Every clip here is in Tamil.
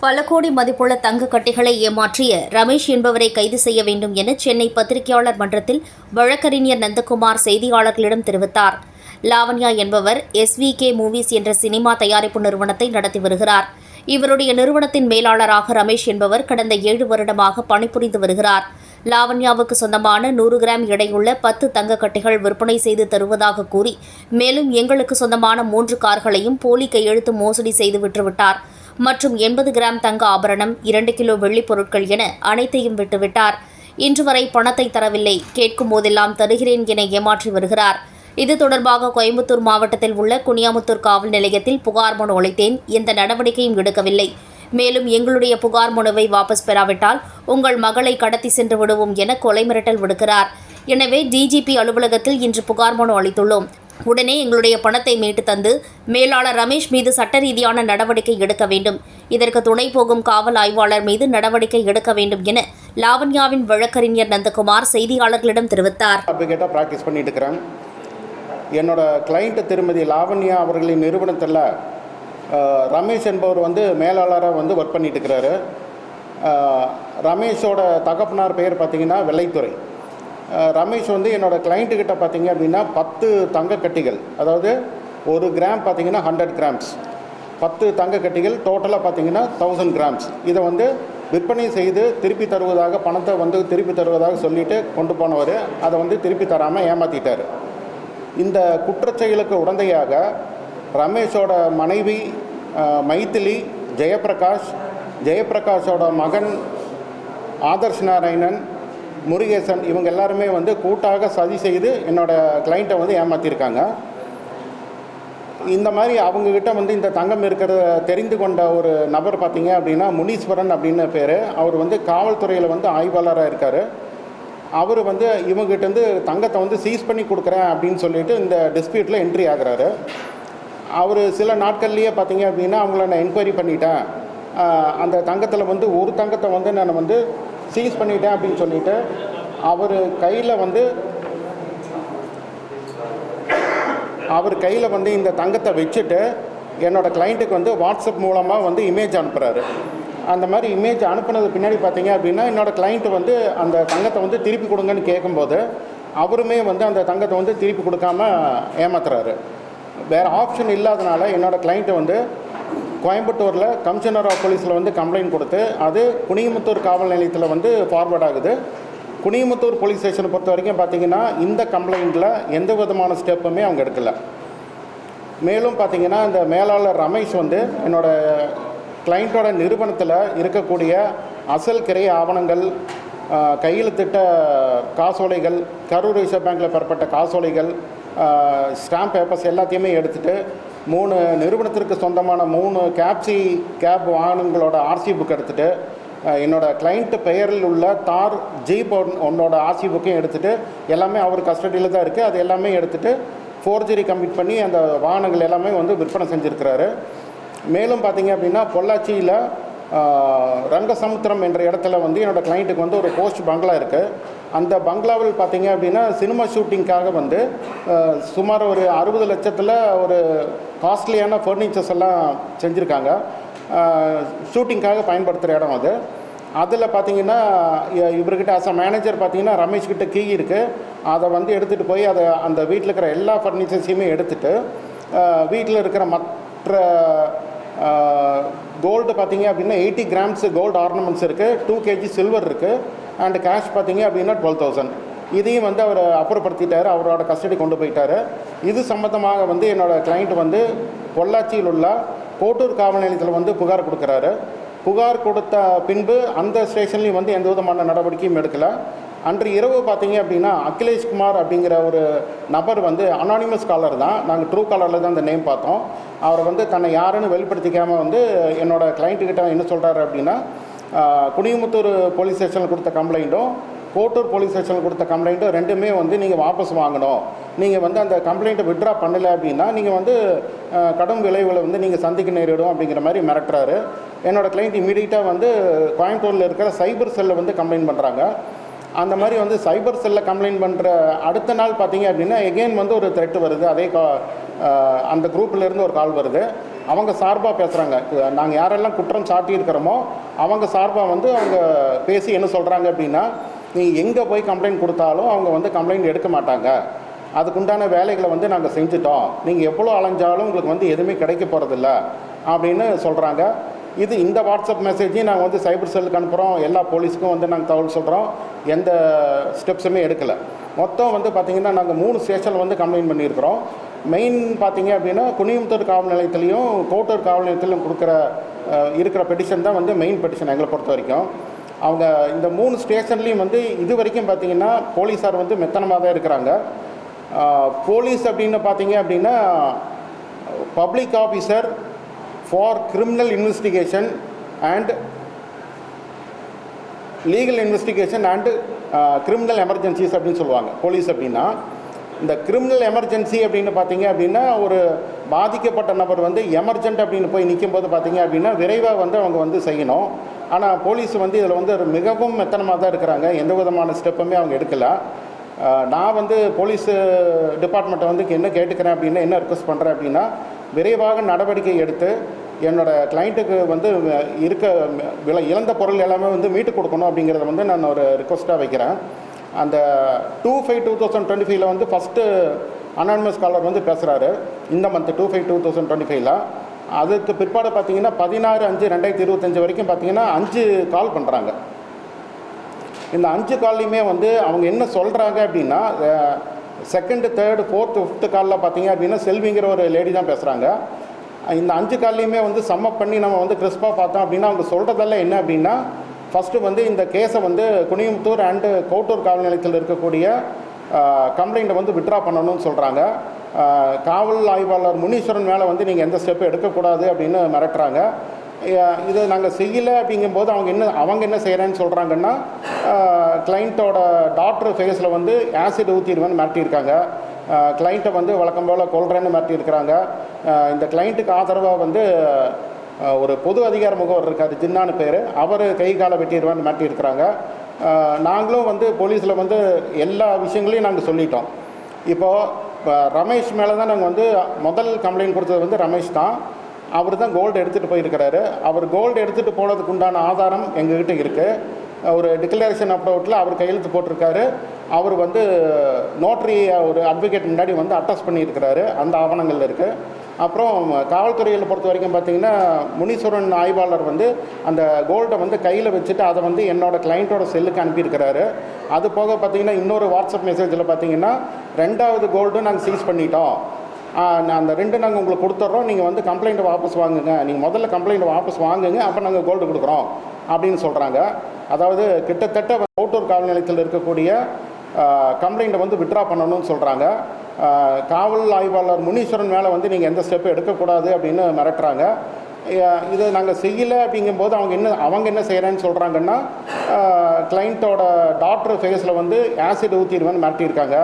பல கோடி மதிப்புள்ள தங்க கட்டிகளை ஏமாற்றிய ரமேஷ் என்பவரை கைது செய்ய வேண்டும் என சென்னை பத்திரிகையாளர் மன்றத்தில் வழக்கறிஞர் நந்தகுமார் செய்தியாளர்களிடம் தெரிவித்தார். லாவண்யா என்பவர் SVK மூவிஸ் என்ற சினிமா தயாரிப்பு நிறுவனத்தை நடத்தி வருகிறார். இவருடைய நிறுவனத்தின் மேலாளராக ரமேஷ் என்பவர் கடந்த 7 வருடமாக பணிபுரிந்து வருகிறார். லாவண்யாவுக்கு சொந்தமான 100 கிராம் எடையுள்ள 10 தங்க கட்டிகள் விற்பனை செய்து தருவதாக கூறி மேலும் எங்களுக்கு சொந்தமான 3 கார்களையும் போலி கையெழுத்து மோசடி செய்து விற்றுவிட்டார் மற்றும் 80 கிராம் தங்க ஆபரணம் 2 கிலோ வெள்ளிப் பொருட்கள் என அனைத்தையும் விட்டுவிட்டார். இன்று வரை பணத்தை தரவில்லை, கேட்கும் போதெல்லாம் தருகிறேன் என ஏமாற்றி வருகிறார். இது தொடர்பாக கோயம்புத்தூர் மாவட்டத்தில் உள்ள குனியாமுத்தூர் காவல் நிலையத்தில் புகார் மனு அளித்தேன். எந்த நடவடிக்கையும் எடுக்கவில்லை. மேலும் எங்களுடைய புகார் மனுவை வாபஸ் பெறாவிட்டால் உங்கள் மகளை கடத்தி சென்று விடுவோம் என கொலை மிரட்டல் விடுக்கிறார். எனவே DGP அலுவலகத்தில் இன்று புகார் மனு அளித்துள்ளோம். உடனே எங்களுடைய பணத்தை மீட்டு தந்து மேலாளர் ரமேஷ் மீது சட்ட ரீதியான நடவடிக்கை எடுக்க வேண்டும். இதற்கு துணை போகும் காவல் ஆய்வாளர் மீது நடவடிக்கை எடுக்க வேண்டும் என லாவண்யாவின் வழக்கறிஞர் நந்தகுமார் செய்தியாளர்களிடம் தெரிவித்தார். பிராக்டிஸ் பண்ணிட்டு இருக்கிறேன். என்னோட கிளைண்ட் திருமதி லாவண்யா அவர்களின் நிறுவனத்தில் ரமேஷ் என்பவர் மேலாளராக ஒர்க் பண்ணிட்டு இருக்கிறாரு. ரமேஷோட தகப்பனார் பெயர் பார்த்திங்கன்னா வெள்ளைத்துறை. ரமேஷ் என்னோட கிளைண்ட்டுக்கிட்ட பார்த்திங்க அப்படின்னா 10 தங்க கட்டிகள், அதாவது 1 கிராம் பார்த்திங்கன்னா 100 கிராம்ஸ், 10 தங்க கட்டிகள் டோட்டலாக பார்த்திங்கன்னா 1000 கிராம்ஸ். இதை விற்பனை செய்து திருப்பி தருவதாக, பணத்தை திருப்பி தருவதாக சொல்லிட்டு கொண்டு போனவர் அதை திருப்பி தராமல் ஏமாற்றிட்டார். இந்த குற்றச்செயலுக்கு உடந்தையாக ரமேஷோட மனைவி மைதிலி, ஜெயப்பிரகாஷோட மகன் ஆதர்ஷ் நாராயணன், முருகேசன், இவங்க எல்லாருமே கூட்டாக சதி செய்து என்னோடய கிளைண்ட்டை ஏமாற்றிருக்காங்க. இந்த மாதிரி அவங்கக்கிட்ட இந்த தங்கம் இருக்கிறத தெரிந்து கொண்ட ஒரு நபர் பார்த்திங்க அப்படின்னா முனீஸ்வரன் அப்படின்னு பேர். அவர் காவல்துறையில் ஆய்வாளராக இருக்கார். அவர் இவங்ககிட்டேருந்து தங்கத்தை சீஸ் பண்ணி கொடுக்குறேன் அப்படின்னு சொல்லிட்டு இந்த டிஸ்பியூட்டில் என்ட்ரி ஆகிறாரு. அவர் சில நாட்கள்லேயே பார்த்திங்க அப்படின்னா அவங்கள நான் என்கொயரி பண்ணிட்டேன், அந்த தங்கத்தில் ஒரு தங்கத்தை நான் சீஸ் பண்ணிட்டேன் அப்படின்னு சொல்லிட்டு அவர் கையில் இந்த தங்கத்தை வச்சுட்டு என்னோடய கிளைண்ட்டுக்கு வாட்ஸ்அப் மூலமாக இமேஜ் அனுப்புகிறாரு. அந்த மாதிரி இமேஜ் அனுப்புனது பின்னாடி பார்த்தீங்க அப்படின்னா என்னோடய கிளைண்ட்டு அந்த தங்கத்தை திருப்பி கொடுங்கன்னு கேட்கும்போது அவருமே அந்த தங்கத்தை திருப்பி கொடுக்காம ஏமாத்துறாரு. வேறு ஆப்ஷன் இல்லாதனால என்னோடய கிளைண்ட்டு கோயம்புத்தூரில் கமிஷனர் ஆஃப் போலீஸில் கம்ப்ளைண்ட் கொடுத்து அது குனியமுத்தூர் காவல் நிலையத்தில் ஃபார்வர்ட் ஆகுது. குனியமுத்தூர் போலீஸ் ஸ்டேஷனை பொறுத்த வரைக்கும் பார்த்திங்கன்னா இந்த கம்ப்ளைண்ட்டில் எந்த விதமான ஸ்டெப்புமே அவங்க எடுக்கலை. மேலும் பார்த்திங்கன்னா இந்த மேலாளர் ரமேஷ் என்னோடய கிளைண்ட்டோட நிறுவனத்தில் இருக்கக்கூடிய அசல் கிரை ஆவணங்கள், கையெழுத்திட்ட காசோலைகள், கரூர் ரிசர்வ் பேங்கில் பெறப்பட்ட காசோலைகள், ஸ்டாம்ப் பேப்பர்ஸ் எல்லாத்தையுமே எடுத்துகிட்டு 3 நிறுவனத்திற்கு சொந்தமான 3 கேப் வாகனங்களோட RC புக் எடுத்துகிட்டு என்னோடய கிளைண்ட்டு பெயரில் உள்ள தார் ஜீப் ஒன்னோட RC புக்கையும் எடுத்துகிட்டு எல்லாமே அவர் கஸ்டடியில் தான் இருக்குது. அது எல்லாமே எடுத்துகிட்டு ஃபோர்ஜரி கமிட் பண்ணி அந்த வாகனங்கள் எல்லாமே விற்பனை செஞ்சுருக்கிறாரு. மேலும் பார்த்திங்க அப்படின்னா பொள்ளாச்சியில் ரங்கசமுத்திரம் என்ற இடத்துல என்னோடய கிளைண்ட்டுக்கு ஒரு போஸ்ட் பங்களா இருக்குது. அந்த பங்களாவில் பார்த்திங்க அப்படின்னா சினிமா ஷூட்டிங்காக சுமார் ஒரு 60 லட்சத்தில் ஒரு காஸ்ட்லியான ஃபர்னிச்சர்ஸ் எல்லாம் செஞ்சுருக்காங்க. ஷூட்டிங்காக பயன்படுத்துகிற இடம் அது. அதில் பார்த்திங்கன்னா இவர்கிட்ட ஆஸ் அ மேனேஜர் பார்த்திங்கன்னா ரமேஷ்கிட்ட கீ இருக்குது. அதை எடுத்துகிட்டு போய் அதை அந்த வீட்டில் இருக்கிற எல்லா ஃபர்னிச்சர்ஸையுமே எடுத்துகிட்டு வீட்டில் இருக்கிற மற்ற கோல்டு பார்த்திங்க அப்படின்னா 80 கிராம்ஸ் கோல்டு ஆர்னமெண்ட்ஸ் இருக்குது, 2 kg சில்வர் இருக்குது, அண்ட் கேஷ் பார்த்திங்க அப்படின்னா 12,000. இதையும் அவர் அப்புறப்படுத்திட்டார், அவரோட கஸ்டடி கொண்டு போயிட்டார். இது சம்மந்தமாக என்னோடய கிளைண்ட் பொள்ளாச்சியில் உள்ள கோட்டூர் காவல் நிலையத்தில் புகார் கொடுக்குறாரு. புகார் கொடுத்த பின்பு அந்த ஸ்டேஷன்லேயும் எந்த விதமான நடவடிக்கையும் எடுக்கலை. அன்று இரவு பார்த்திங்க அப்படின்னா அகிலேஷ் குமார் அப்படிங்கிற ஒரு நபர் அனானிமஸ் காலர் தான், நாங்கள் ட்ரூ காலரில் தான் அந்த நேம் பார்த்தோம். அவர் தன்னை யாருன்னு வெளிப்படுத்திக்காமல் என்னோடய கிளைண்ட்டுக்கிட்ட என்ன சொல்கிறாரு அப்படின்னா குனியமுத்தூர் போலீஸ் ஸ்டேஷனில் கொடுத்த கம்ப்ளைண்ட்டும் கோட்டூர் போலீஸ் ஸ்டேஷனில் கொடுத்த கம்ப்ளைண்ட்டும் ரெண்டுமே நீங்கள் வாபஸ் வாங்கணும், நீங்கள் அந்த கம்ப்ளைண்ட்டை விட்ரா பண்ணலை அப்படின்னா நீங்கள் கடும் விளைவுகளை நீங்கள் சந்திக்க நேரிடும் அப்படிங்கிற மாதிரி மிரட்டுறாரு. என்னோடய கிளைண்ட் இமீடியட்டாக கோயம்புத்தூரில் இருக்கிற சைபர் செல்லில் கம்ப்ளைண்ட் பண்ணுறாங்க. அந்த மாதிரி சைபர் செல்லில் கம்ப்ளைண்ட் பண்ணுற அடுத்த நாள் பார்த்திங்க அப்படின்னா எகெயின் ஒரு த்ரெட் வருது. அதே அந்த குரூப்லேருந்து ஒரு கால் வருது. அவங்க சார்பாக பேசுகிறாங்க. நாங்கள் யாரெல்லாம் குற்றம் சாட்டியிருக்கிறோமோ அவங்க சார்பாக வந்து அவங்க பேசி என்ன சொல்கிறாங்க அப்படின்னா, நீங்கள் எங்கே போய் கம்ப்ளைண்ட் கொடுத்தாலும் அவங்க வந்து கம்ப்ளைண்ட் எடுக்க மாட்டாங்க, அதுக்குண்டான வேலைகளை வந்து நாங்கள் செஞ்சுட்டோம், நீங்கள் எவ்வளோ அலைஞ்சாலும் உங்களுக்கு வந்து எதுவுமே கிடைக்க போகிறதில்ல அப்படின்னு சொல்கிறாங்க. இது இந்த வாட்ஸ்அப் மெசேஜையும் நாங்கள் வந்து சைபர் செல்லுக்கு அனுப்புகிறோம், எல்லா போலீஸுக்கும் வந்து நாங்கள் தகவல் சொல்கிறோம், எந்த ஸ்டெப்ஸுமே எடுக்கலை. மொத்தம் வந்து பார்த்திங்கன்னா நாங்கள் 3 ஸ்டேஷனில் வந்து கம்ப்ளைண்ட் பண்ணியிருக்கிறோம். மெயின் பார்த்திங்க அப்படின்னா குனியமுத்தூர் காவல் நிலையத்திலையும் கோட்டூர் காவல் நிலையத்திலையும் இருக்கிற பெட்டிஷன் தான் வந்து மெயின் பெட்டிஷன் எங்களை பொறுத்த வரைக்கும். அவங்க இந்த 3 ஸ்டேஷன்லேயும் வந்து இது வரைக்கும் பார்த்திங்கன்னா போலீஸார் வந்து மெத்தனமாக தான் இருக்கிறாங்க. போலீஸ் அப்படின்னு பார்த்தீங்க அப்படின்னா public officer for criminal investigation and legal investigation and criminal emergencies அப்படின்னு சொல்லுவாங்க. போலீஸ் அப்படின்னா இந்த கிரிமினல் எமர்ஜென்சி அப்படின்னு பார்த்தீங்க அப்படின்னா ஒரு பாதிக்கப்பட்ட நபர் வந்து எமர்ஜென்ட் அப்படின்னு போய் நிற்கும்போது பார்த்தீங்க அப்படின்னா விரைவாக வந்து அவங்க வந்து செய்யணும். ஆனால் போலீஸ் வந்து இதில் வந்து மிகவும் மெத்தனமாக தான் இருக்கிறாங்க, எந்த விதமான ஸ்டெப்புமே அவங்க எடுக்கலை. நான் வந்து போலீஸ் டிபார்ட்மெண்ட்டை வந்து என்ன கேட்டுக்கிறேன் அப்படின்னா, என்ன ரிக்வஸ்ட் பண்ணுறேன் அப்படின்னா, விரைவாக நடவடிக்கை எடுத்து என்னோடய கிளைண்ட்டுக்கு வந்து இழந்த பொருள் எல்லாமே வந்து மீட்டு கொடுக்கணும் அப்படிங்கிறத வந்து நான் ஒரு ரிக்வஸ்ட்டாக வைக்கிறேன். அந்த 2/5/2025 வந்து ஃபஸ்ட்டு அனானிமஸ் காலர் வந்து பேசுகிறாரு, இந்த மந்த் 2/5/2025. அதுக்கு பிற்பாடு பார்த்தீங்கன்னா 16/5/2025 வரைக்கும் பார்த்தீங்கன்னா 5 கால் பண்ணுறாங்க. இந்த 5 கால்லையுமே வந்து அவங்க என்ன சொல்கிறாங்க அப்படின்னா, செகண்டு, தேர்டு, ஃபோர்த்து, ஃபிஃப்த்து காலில் பார்த்தீங்க அப்படின்னா செல்விங்கிற ஒரு லேடி தான் பேசுகிறாங்க. இந்த 5 கால்லையுமே வந்து சம்மப் பண்ணி நம்ம வந்து கிறிஸ்பாக பார்த்தோம் அப்படின்னா அவங்க சொல்கிறதெல்லாம் என்ன அப்படின்னா, ஃபஸ்ட்டு வந்து இந்த கேஸை வந்து குனியமுத்தூர் அண்டு கோட்டூர் காவல் நிலையத்தில் இருக்கக்கூடிய கம்ப்ளைண்ட்டை வந்து விட்ரா பண்ணணும்னு சொல்கிறாங்க. காவல் ஆய்வாளர் முனீஸ்வரன் மேலே வந்து நீங்கள் எந்த ஸ்டெப்பும் எடுக்கக்கூடாது அப்படின்னு மிரட்டுறாங்க. இதை நாங்கள் செய்யலை அப்படிங்கும்போது அவங்க என்ன செய்கிறேன்னு சொல்கிறாங்கன்னா, கிளைண்ட்டோட டாக்டர் ஃபேஸில் வந்து ஆசிட் ஊற்றிடுவேன்னு மிரட்டியிருக்காங்க. கிளைண்ட்டை வந்து வழக்கம் போல் கொல்றேன்னு மிரட்டியிருக்கிறாங்க. இந்த கிளைண்ட்டுக்கு ஆதரவாக வந்து ஒரு பொது அதிகார முகவர் இருக்கார், ஜின்னான்னு பேர், அவர் கை காலை வெட்டிடுவான்னு மாட்டியிருக்கிறாங்க. நாங்களும் வந்து போலீஸில் வந்து எல்லா விஷயங்களையும் நாங்கள் சொல்லிட்டோம். இப்போது ரமேஷ் மேலே தான் நாங்கள் வந்து முதல் கம்ப்ளைண்ட் கொடுத்தது வந்து ரமேஷ் தான். அவர் தான் கோல்டு எடுத்துகிட்டு போயிருக்கிறாரு. அவர் கோல்டு எடுத்துகிட்டு போனதுக்கு உண்டான ஆதாரம் எங்ககிட்ட இருக்குது. ஒரு டிக்ளரேஷன் அப்டவுட்டில் அவர் கையெழுத்து போட்டிருக்காரு. அவர் வந்து நோட்ரி ஒரு அட்வொகேட் முன்னாடி வந்து அட்டஸ்ட் பண்ணியிருக்கிறாரு, அந்த ஆவணங்கள் இருக்குது. அப்புறம் காவல்துறையில் பொறுத்த வரைக்கும் பார்த்திங்கன்னா முனீஸ்வரன் ஆய்வாளர் வந்து அந்த கோல்டை வந்து கையில் வச்சுட்டு அதை வந்து என்னோடய கிளைண்ட்டோட செல்லுக்கு அனுப்பியிருக்கிறாரு. அது போக பார்த்திங்கன்னா இன்னொரு வாட்ஸ்அப் மெசேஜில் பார்த்திங்கன்னா 2வது கோல்டும் நாங்கள் சீஸ் பண்ணிட்டோம், அந்த 2 நாங்கள் உங்களுக்கு கொடுத்துட்றோம், நீங்கள் வந்து கம்ப்ளைண்ட்டை வாபஸ் வாங்குங்க, நீங்கள் முதல்ல கம்ப்ளைண்ட்டை வாபஸ் வாங்குங்க, அப்போ நாங்கள் கோல்டு கொடுக்குறோம் அப்படின்னு சொல்கிறாங்க. அதாவது கிட்டத்தட்ட கோட்டூர் காவல் நிலையத்தில் இருக்கக்கூடிய கம்ப்ளைண்ட்டை வந்து விட்ரா பண்ணணும்னு சொல்கிறாங்க. காவல் ஆய்வாளர் முனீஸ்வரன் மேலே வந்து நீங்கள் எந்த ஸ்டெப்பும் எடுக்கக்கூடாது அப்படின்னு மிரட்டுறாங்க. இதை நாங்கள் செய்யலை அப்படிங்கும்போது அவங்க என்ன செய்கிறேன்னு சொல்கிறாங்கன்னா, கிளைண்ட்டோட டாக்டர் ஃபேஸில் வந்து ஆசிட் ஊற்றிடுவேன்னு மிரட்டியிருக்காங்க.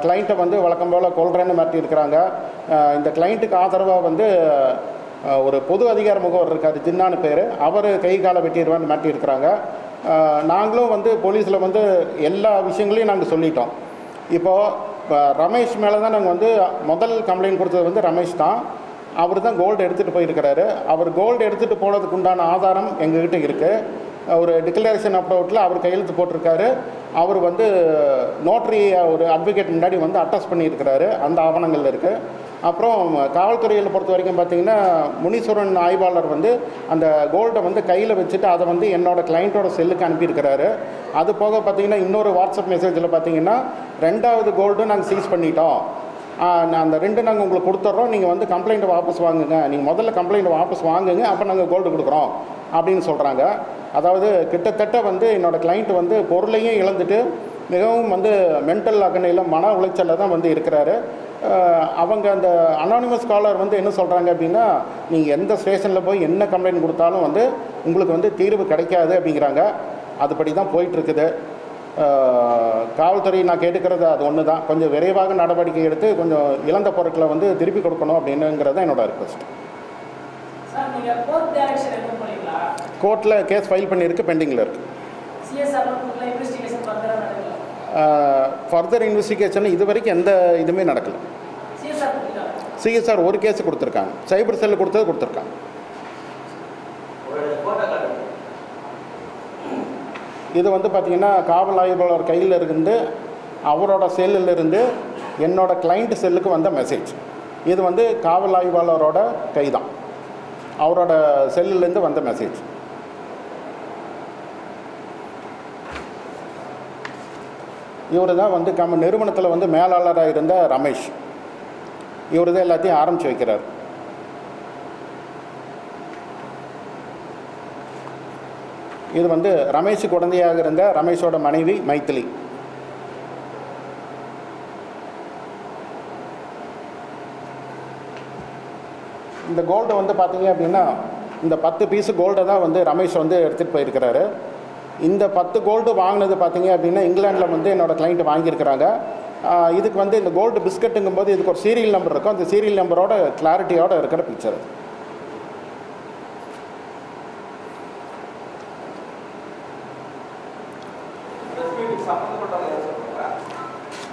கிளைண்ட்டை வந்து வழக்கம் போல் கொல்றேன்னு மிரட்டியிருக்கிறாங்க. இந்த கிளைண்ட்டுக்கு ஆதரவாக வந்து ஒரு பொது அதிகார முகவர் இருக்கார், ஜின்னான்னு பேர், அவர் கை காலை வெட்டிடுவான்னு மிரட்டியிருக்கிறாங்க. நாங்களும் வந்து போலீஸில் வந்து எல்லா விஷயங்களையும் நாங்கள் சொல்லிட்டோம். இப்போது ரமேஷ் மேலே தான் நாங்கள் வந்து முதல் கம்ப்ளைண்ட் கொடுத்தது வந்து ரமேஷ் தான். அவர் தான் கோல்டு எடுத்துகிட்டு போயிருக்கிறாரு. அவர் கோல்டு எடுத்துகிட்டு போனதுக்கு உண்டான ஆதாரம் எங்ககிட்ட இருக்குது. ஒரு டிக்ளரேஷன் அப்டவுட்டில் அவர் கையெழுத்து போட்டிருக்காரு. அவர் வந்து நோட்ரி ஒரு அட்வொகேட் முன்னாடி வந்து அட்டஸ்ட் பண்ணியிருக்கிறாரு, அந்த ஆவணங்கள் இருக்குது. அப்புறம் காவல்துறையில் பொறுத்த வரைக்கும் பார்த்திங்கன்னா முனீஸ்வரன் ஆய்வாளர் வந்து அந்த கோல்டை வந்து கையில் வச்சுட்டு அதை வந்து என்னோடய கிளைண்ட்டோட செல்லுக்கு அனுப்பியிருக்கிறாரு. அது போக பார்த்திங்கன்னா இன்னொரு வாட்ஸ்அப் மெசேஜில் பார்த்திங்கன்னா 2வது கோல்டும் நாங்கள் சீஸ் பண்ணிட்டோம், அந்த 2 நாங்கள் உங்களுக்கு கொடுத்துட்றோம், நீங்கள் வந்து கம்ப்ளைண்ட்டை வாபஸ் வாங்குங்க, நீங்கள் முதல்ல கம்ப்ளைண்ட்டை வாபஸ் வாங்குங்க, அப்போ நாங்கள் கோல்டு கொடுக்குறோம் அப்படின்னு சொல்கிறாங்க. அதாவது கிட்டத்தட்ட வந்து என்னோடய கிளைண்ட் வந்து பொருளையும் இழந்துட்டு மிகவும் வந்து மென்டல் அகனையில் மன உளைச்சலில் தான் வந்து இருக்கிறாரு. அவங்க அந்த அனானிமஸ் காலர் வந்து என்ன சொல்கிறாங்க அப்படின்னா, நீங்கள் எந்த ஸ்டேஷனில் போய் என்ன கம்ப்ளைண்ட் கொடுத்தாலும் வந்து உங்களுக்கு வந்து தீர்வு கிடைக்காது அப்படிங்கிறாங்க. அதுபடி தான் போயிட்டுருக்குது. காவல்துறை நான் கேட்டுக்கிறது அது ஒன்று தான், கொஞ்சம் விரைவாக நடவடிக்கை எடுத்து கொஞ்சம் இழந்த பொருட்களை வந்து திருப்பி கொடுக்கணும் அப்படின்னுங்கிறது தான் என்னோட ரிக்வஸ்ட். கோர்ட்டில் கேஸ் ஃபைல் பண்ணியிருக்கு, பெண்டிங்கில் இருக்குது. ஃபர்தர் இன்வெஸ்டிகேஷன் இது வரைக்கும் எந்த இதுவுமே நடக்கலை. சிஎஸ்ஆர் ஒரு கேஸ் கொடுத்துருக்காங்க, சைபர் செல்லு கொடுத்துருக்காங்க. இது வந்து பார்த்திங்கன்னா காவல் ஆய்வாளர் கையில் இருந்து அவரோட செல்லிலிருந்து என்னோடய கிளைண்ட் செல்லுக்கு வந்த மெசேஜ். இது வந்து காவல் ஆய்வாளரோட கை தான், அவரோட செல்லுலேருந்து வந்த மெசேஜ். இவர் தான் வந்து நிறுவனத்தில் வந்து மேலாளராக இருந்த ரமேஷ். இவர் தான் எல்லாத்தையும் ஆரம்பித்து வைக்கிறார். இது வந்து ரமேஷ் குழந்தையாக இருந்த ரமேஷோட மனைவி மைத்திலி. இந்த கோல்டை வந்து பார்த்தீங்க அப்படின்னா இந்த 10 பீஸு கோல்டை தான் வந்து ரமேஷ் வந்து எடுத்துகிட்டு போயிருக்கிறாரு. இந்த 10 கோல்டு வாங்கினது பார்த்தீங்க அப்படின்னா இங்கிலாண்டில் வந்து என்னோடய கிளைண்ட் வாங்கியிருக்கிறாங்க. இதுக்கு வந்து இந்த கோல்டு பிஸ்கட்டுங்கும் போது இதுக்கு ஒரு சீரியல் நம்பர் இருக்கும். அந்த சீரியல் நம்பரோட கிளாரிட்டியோடு இருக்கிற பிக்சர்.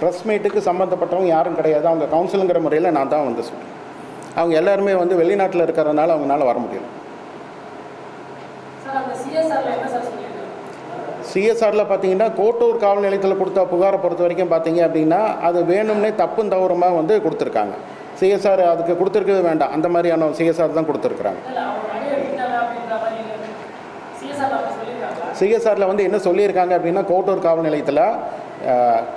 ப்ரெஸ் மீட்டுக்கு சம்மந்தப்பட்டவங்க யாரும் கிடையாது. அவங்க கவுன்சிலுங்கிற முறையில் நான் தான் வந்து சொல்கிறேன். அவங்க எல்லாருமே வந்து வெளிநாட்டில் இருக்கிறதுனால அவங்களால வர முடியல. சிஎஸ்ஆரில் பார்த்தீங்கன்னா கோட்டூர் காவல் நிலையத்தில் கொடுத்த புகாரை பொறுத்த வரைக்கும் பார்த்தீங்க அப்படின்னா அது வேணும்னே தப்பும் தவறுமாக வந்து கொடுத்துருக்காங்க. சிஎஸ்ஆர் அதுக்கு கொடுத்துருக்கவே வேண்டாம், அந்த மாதிரியான சிஎஸ்ஆர் தான் கொடுத்துருக்குறாங்க. சிஎஸ்ஆரில் வந்து என்ன சொல்லியிருக்காங்க அப்படின்னா கோட்டூர் காவல் நிலையத்தில்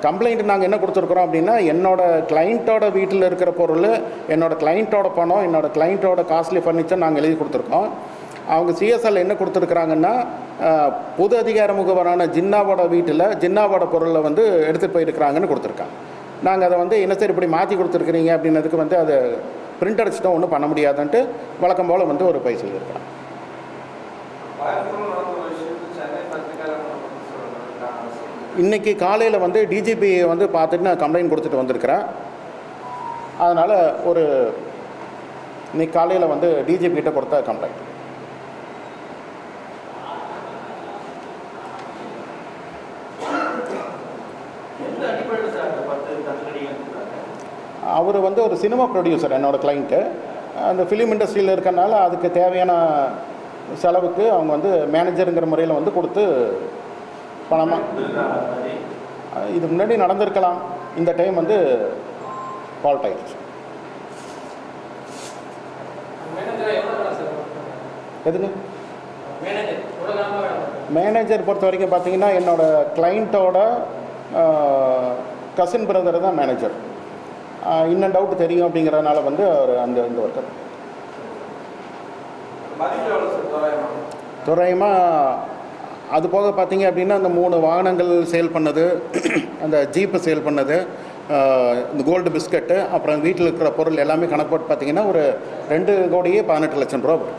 கம்ப்ளைண்ட் நாங்கள் என்ன கொடுத்துருக்குறோம் அப்படின்னா என்னோடய கிளைண்ட்டோட வீட்டில் இருக்கிற பொருள், என்னோடய கிளைண்ட்டோட பணம், என்னோடய கிளைண்ட்டோட காஸ்ட்லி ஃபர்னிச்சர் நாங்கள் எழுதி கொடுத்துருக்கோம். அவங்க சிஎஸ்ஆரில் என்ன கொடுத்துருக்குறாங்கன்னா பொது அதிகார முகவரான ஜின்னாவோட வீட்டில் ஜின்னாவோட பொருளை வந்து எடுத்துகிட்டு போயிருக்கிறாங்கன்னு கொடுத்துருக்காங்க. நாங்கள் அதை வந்து என்ன சார் இப்படி மாற்றி கொடுத்துருக்குறீங்க அப்படின்னதுக்கு வந்து அதை பிரிண்ட் அடிச்சுட்டோம், ஒன்றும் பண்ண முடியாதுன்ட்டு வழக்கம் போல் வந்து ஒரு பை சொல்லியிருக்கிறாங்க. இன்றைக்கி காலையில் வந்து டிஜிபி வந்து பார்த்துட்டு நான் கம்ப்ளைண்ட் கொடுத்துட்டு வந்திருக்கிறேன். அதனால் இன்னைக்கு காலையில் வந்து டிஜிபி கிட்ட கொடுத்த கம்ப்ளைண்ட். அவர் வந்து ஒரு சினிமா ப்ரொடியூசர், என்னோடய கிளைண்ட்டு. அந்த ஃபிலிம் இண்டஸ்ட்ரியில் இருக்கறனால அதுக்கு தேவையான செலவுக்கு அவங்க வந்து மேனேஜருங்கிற முறையில் வந்து கொடுத்து பணமாக இது முன்னாடி நடந்திருக்கலாம். இந்த டைம் வந்து ஃபால்ட் ஆயிடுச்சு. எதுங்க மேனேஜர் பொறுத்த வரைக்கும் பார்த்தீங்கன்னா என்னோடய கிளைண்ட்டோட கசின் பிரதர் தான் மேனேஜர். இன்னும் டவுட் தெரியும் அப்படிங்கிறதுனால வந்து அவர் இந்த ஒர்க்கர் தோராயமாக அது போக பார்த்தீங்க அப்படின்னா அந்த 3 வாகனங்கள் சேல் பண்ணது, அந்த ஜீப்பு சேல் பண்ணது, இந்த கோல்டு பிஸ்கட்டு, அப்புறம் வீட்டில் இருக்கிற பொருள் எல்லாமே கணக்கு போட்டு பார்த்தீங்கன்னா ஒரு 2,18,00,000 ரூபா வரும்.